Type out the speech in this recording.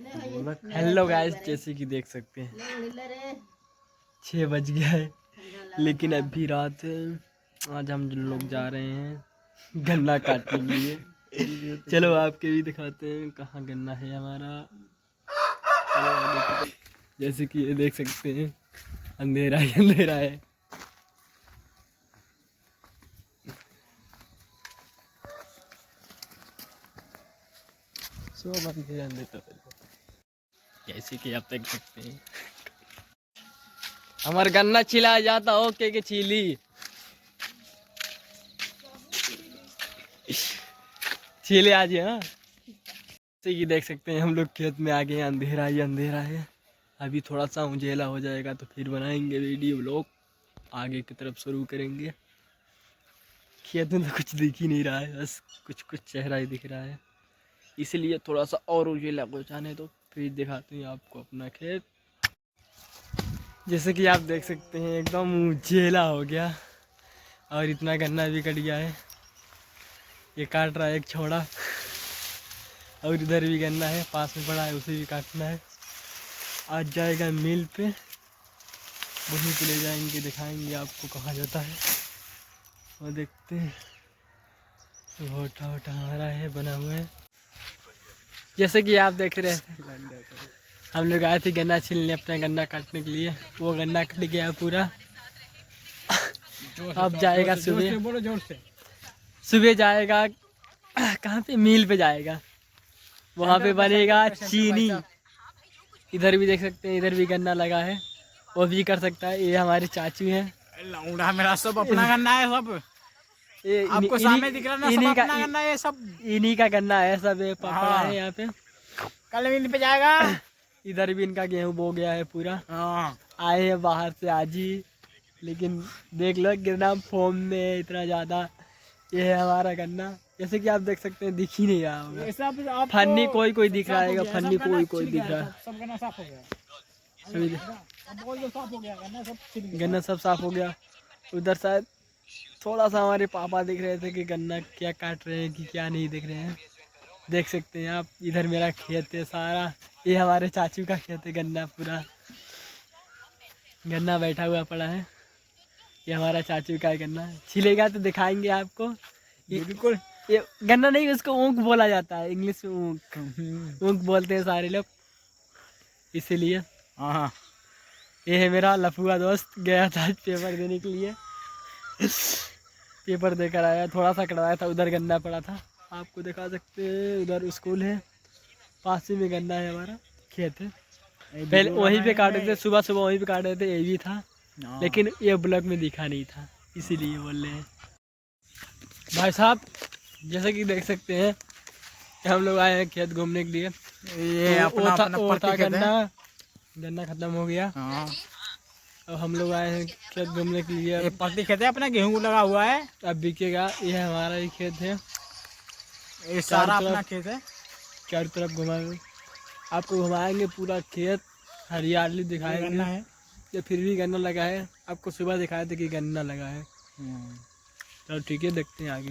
Hello guys, जैसे कि देख सकते हैं 6 बज गया है, लेकिन अभी रात है। आज हम लोग जा रहे हैं गन्ना काटने के लिए। चलो आपके भी दिखाते हैं कहाँ गन्ना है हमारा। जैसे कि ये देख सकते हैं अंधेरा ही अंधेरा है। जैसे कि आप देख सकते हैं हमारा गन्ना छिला जाता हो के छीली छीले आज। हाँ, जैसे कि देख सकते हैं हम लोग खेत में आ गए हैं। अंधेरा ही अंधेरा है। अभी थोड़ा सा उजेला हो जाएगा तो फिर बनाएंगे वीडियो व्लॉग, आगे की तरफ शुरू करेंगे। खेत में तो कुछ दिख ही नहीं रहा है, बस कुछ कुछ चेहरा ही दिख रहा है, इसलिए थोड़ा सा और उजेला हो जाने तो फिर दिखाते हैं आपको अपना खेत। जैसे कि आप देख सकते हैं एकदम उजेला हो गया और इतना गन्ना भी कट गया है। ये काट रहा है एक छोड़ा, और इधर भी गन्ना है पास में पड़ा है, उसे भी काटना है। आज जाएगा मिल पे, वहीं पे ले जाएंगे, दिखाएंगे आपको कहाँ जाता है और देखते हैं। वोटा वोटा हमारा है बना हुआ है। जैसे कि आप देख रहे हैं हम लोग आए थे गन्ना छीलने, अपना गन्ना काटने के लिए। वो गन्ना कट गया पूरा। अब जाएगा सुबह, जोर से सुबह जाएगा कहाँ पे, मिल पे जाएगा, वहाँ पे बनेगा चीनी। इधर भी देख सकते हैं, इधर भी गन्ना लगा है, वो भी कर सकता है। ये हमारे चाचू हैं। लौंडा मेरा सब अपना गन्ना है, सब आपको सामने दिख रहा है ना, सब अपना गन्ना है, सब इन्हीं का गन्ना है, सब पापा है यहाँ पे। कल मिल पे जाएगा। इधर भी इनका गेहूं बो गया है पूरा। आए हैं बाहर से आज ही, लेकिन देख लो गिरना फॉर्म में इतना ज्यादा। ये है हमारा गन्ना। जैसे कि आप देख सकते हैं, दिख ही नहीं रहा होगा। फन्नी कोई कोई दिख रहा है, फन्नी कोई कोई दिख रहा है। सब गन्ना साफ हो गया, गन्ना सब साफ हो गया। उधर शायद थोड़ा सा हमारे पापा दिख रहे थे कि गन्ना क्या काट रहे हैं कि क्या नहीं दिख रहे हैं। देख सकते हैं आप, इधर मेरा खेत है सारा। ये हमारे चाचू का खेत है, गन्ना पूरा गन्ना बैठा हुआ पड़ा है। ये हमारा चाचू का गन्ना छिलेगा तो दिखाएंगे आपको। बिल्कुल। ये गन्ना नहीं, उसको ऊँख बोला जाता है, इंग्लिश में ऊँख ऊँख बोलते हैं सारे लोग, इसीलिए। हाँ, ये है मेरा लफुआ दोस्त, गया था पेपर देने के लिए। पेपर देकर आया, थोड़ा सा कटवाया था, उधर गन्ना पड़ा था, आपको दिखा सकते हैं। उधर स्कूल है, पास ही में गन्ना है, हमारा खेत है। पहले वहीं पे काटे थे, सुबह सुबह वहीं पे काटे थे, ये भी था, लेकिन ये ब्लॉग में दिखा नहीं था, इसीलिए बोल रहे हैं। भाई साहब, जैसे कि देख सकते हैं हम लोग आए हैं खेत घूमने के लिए। ये तो अपना गन्ना खत्म हो गया। अब हम लोग आए हैं खेत घूमने के लिए। ये पत्ती खेत है, अपना गेहूं लगा हुआ है, अब बिकेगा। ये हमारा ही खेत है, ये सारा अपना खेत है। चारों तरफ घुमाएंगे आपको, घुमाएंगे पूरा खेत, हरियाली दिखाएंगे। ये फिर भी गन्ना लगा है, आपको सुबह दिखाए थे कि गन्ना लगा है। चलो ठीक है, देखते हैं आगे।